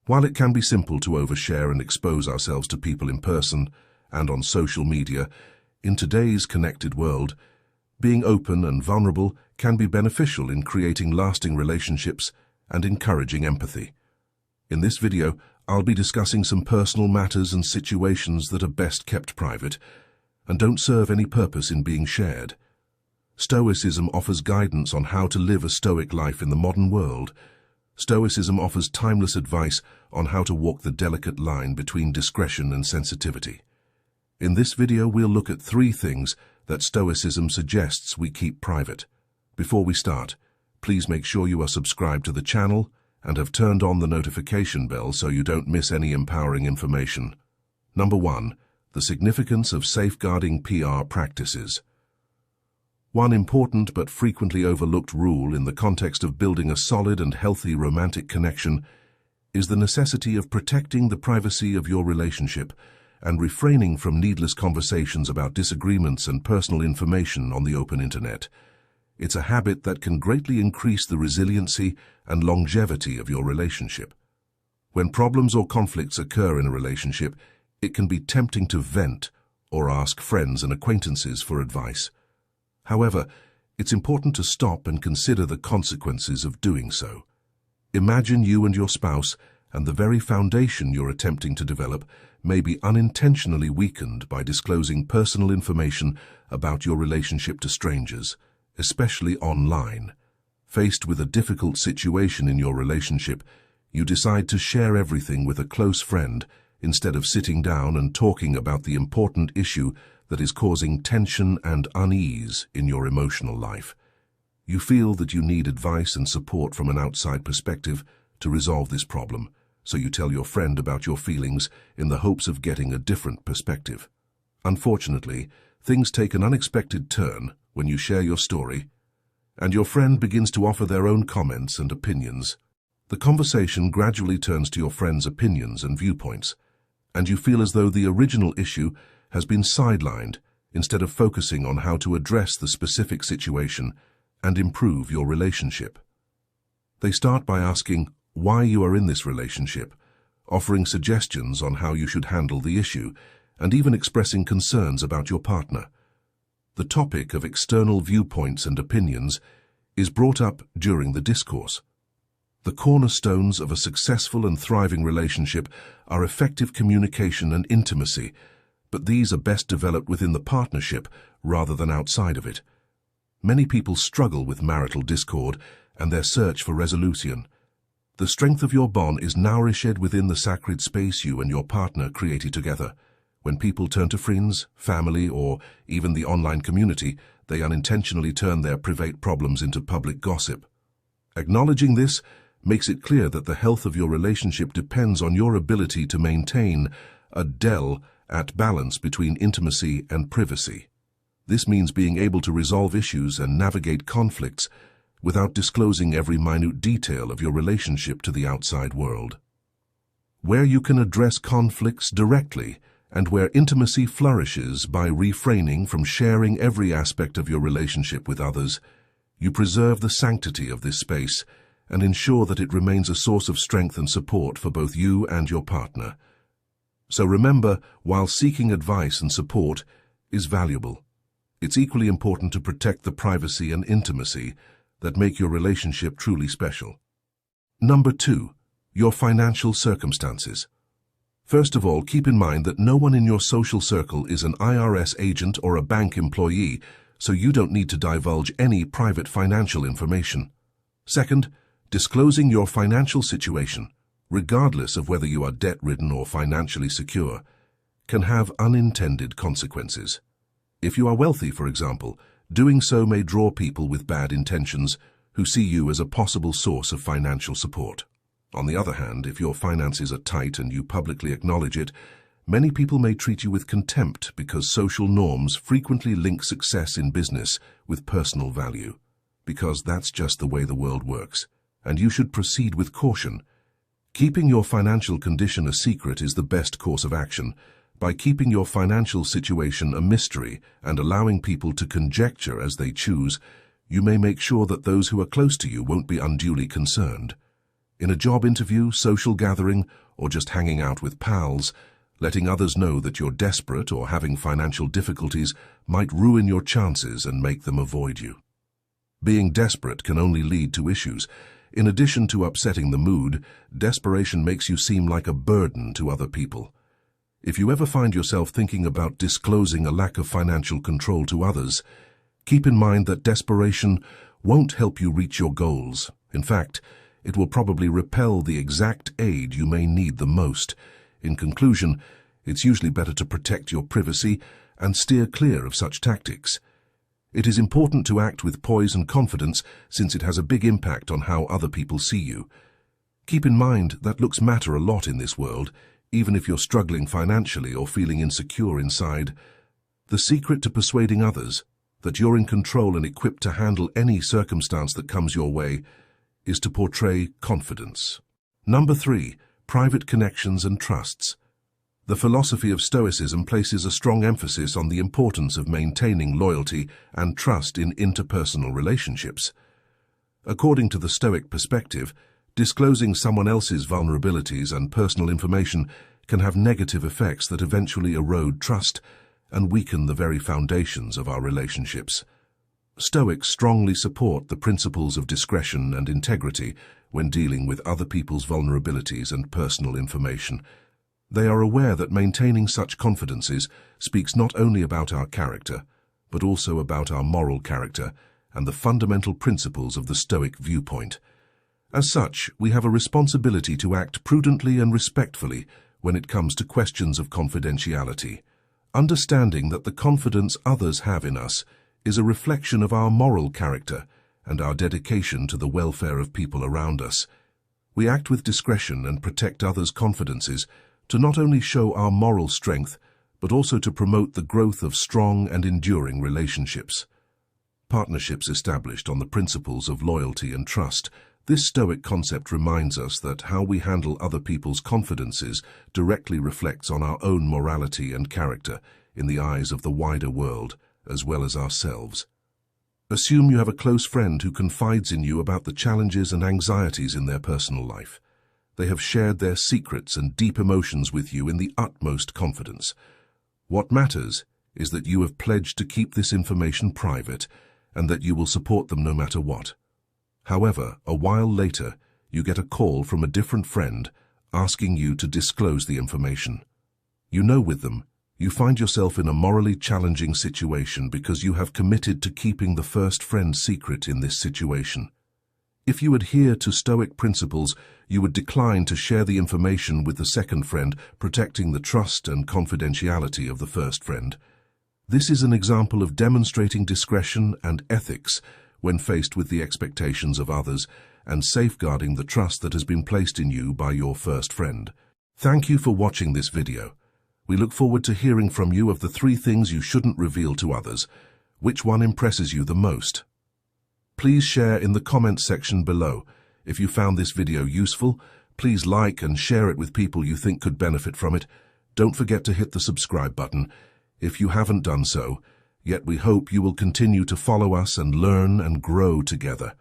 While it can be simple to overshare and expose ourselves to people in person and on social media, in today's connected world, being open and vulnerable can be beneficial in creating lasting relationships and encouraging empathy. In this video, I'll be discussing some personal matters and situations that are best kept private and don't serve any purpose in being shared. Stoicism offers guidance on how to live a stoic life in the modern world. Stoicism offers timeless advice on how to walk the delicate line between discretion and sensitivity. In this video, we'll look at 3 things that Stoicism suggests we keep private. Before we start, please make sure you are subscribed to the channel and have turned on the notification bell so you don't miss any empowering information. Number 1. The significance of safeguarding PR practices. One important but frequently overlooked rule in the context of building a solid and healthy romantic connection is the necessity of protecting the privacy of your relationship and refraining from needless conversations about disagreements and personal information on the open internet. It's a habit that can greatly increase the resiliency and longevity of your relationship. When problems or conflicts occur in a relationship, it can be tempting to vent or ask friends and acquaintances for advice. However, it's important to stop and consider the consequences of doing so. Imagine you and your spouse and the very foundation you're attempting to develop may be unintentionally weakened by disclosing personal information about your relationship to strangers, especially online. Faced with a difficult situation in your relationship, you decide to share everything with a close friend instead of sitting down and talking about the important issue that is causing tension and unease in your emotional life. You feel that you need advice and support from an outside perspective to resolve this problem, so you tell your friend about your feelings in the hopes of getting a different perspective. Unfortunately, things take an unexpected turn when you share your story, and your friend begins to offer their own comments and opinions. The conversation gradually turns to your friend's opinions and viewpoints, and you feel as though the original issue has been sidelined instead of focusing on how to address the specific situation and improve your relationship. They start by asking why you are in this relationship, offering suggestions on how you should handle the issue, and even expressing concerns about your partner. The topic of external viewpoints and opinions is brought up during the discourse. The cornerstones of a successful and thriving relationship are effective communication and intimacy, but these are best developed within the partnership rather than outside of it. Many people struggle with marital discord and their search for resolution. The strength of your bond is nourished within the sacred space you and your partner created together. When people turn to friends, family, or even the online community, they unintentionally turn their private problems into public gossip. Acknowledging this makes it clear that the health of your relationship depends on your ability to maintain a delicate balance between intimacy and privacy. This means being able to resolve issues and navigate conflicts without disclosing every minute detail of your relationship to the outside world. Where you can address conflicts directly and where intimacy flourishes by refraining from sharing every aspect of your relationship with others, you preserve the sanctity of this space and ensure that it remains a source of strength and support for both you and your partner. So remember, while seeking advice and support is valuable, it's equally important to protect the privacy and intimacy that make your relationship truly special. Number 2. Your financial circumstances. First of all, keep in mind that no one in your social circle is an IRS agent or a bank employee, so you don't need to divulge any private financial information. Second, disclosing your financial situation, regardless of whether you are debt-ridden or financially secure, can have unintended consequences. If you are wealthy, for example, doing so may draw people with bad intentions who see you as a possible source of financial support. On the other hand, if your finances are tight and you publicly acknowledge it, many people may treat you with contempt because social norms frequently link success in business with personal value. Because that's just the way the world works, and you should proceed with caution. Keeping your financial condition a secret is the best course of action. By keeping your financial situation a mystery and allowing people to conjecture as they choose, you may make sure that those who are close to you won't be unduly concerned. In a job interview, social gathering, or just hanging out with pals, letting others know that you're desperate or having financial difficulties might ruin your chances and make them avoid you. Being desperate can only lead to issues. In addition to upsetting the mood, desperation makes you seem like a burden to other people. If you ever find yourself thinking about disclosing a lack of financial control to others, keep in mind that desperation won't help you reach your goals. In fact, it will probably repel the exact aid you may need the most. In conclusion, it's usually better to protect your privacy and steer clear of such tactics. It is important to act with poise and confidence since it has a big impact on how other people see you. Keep in mind that looks matter a lot in this world, even if you're struggling financially or feeling insecure inside. The secret to persuading others that you're in control and equipped to handle any circumstance that comes your way is to portray confidence. Number 3. Private connections and trusts. The philosophy of Stoicism places a strong emphasis on the importance of maintaining loyalty and trust in interpersonal relationships. According to the Stoic perspective, disclosing someone else's vulnerabilities and personal information can have negative effects that eventually erode trust and weaken the very foundations of our relationships. Stoics strongly support the principles of discretion and integrity when dealing with other people's vulnerabilities and personal information. They are aware that maintaining such confidences speaks not only about our character, but also about our moral character and the fundamental principles of the Stoic viewpoint. As such, we have a responsibility to act prudently and respectfully when it comes to questions of confidentiality. Understanding that the confidence others have in us is a reflection of our moral character and our dedication to the welfare of people around us. We act with discretion and protect others' confidences to not only show our moral strength, but also to promote the growth of strong and enduring relationships. Partnerships established on the principles of loyalty and trust. This Stoic concept reminds us that how we handle other people's confidences directly reflects on our own morality and character in the eyes of the wider world, as well as ourselves. Assume you have a close friend who confides in you about the challenges and anxieties in their personal life. They have shared their secrets and deep emotions with you in the utmost confidence. What matters is that you have pledged to keep this information private and that you will support them no matter what. However, a while later, you get a call from a different friend asking you to disclose the information. You know with them, you find yourself in a morally challenging situation because you have committed to keeping the first friend's secret in this situation. If you adhere to Stoic principles, you would decline to share the information with the second friend, protecting the trust and confidentiality of the first friend. This is an example of demonstrating discretion and ethics when faced with the expectations of others and safeguarding the trust that has been placed in you by your first friend. Thank you for watching this video. We look forward to hearing from you of the 3 things you shouldn't reveal to others. Which one impresses you the most? Please share in the comments section below. If you found this video useful, please like and share it with people you think could benefit from it. Don't forget to hit the subscribe button if you haven't done so, yet we hope you will continue to follow us and learn and grow together.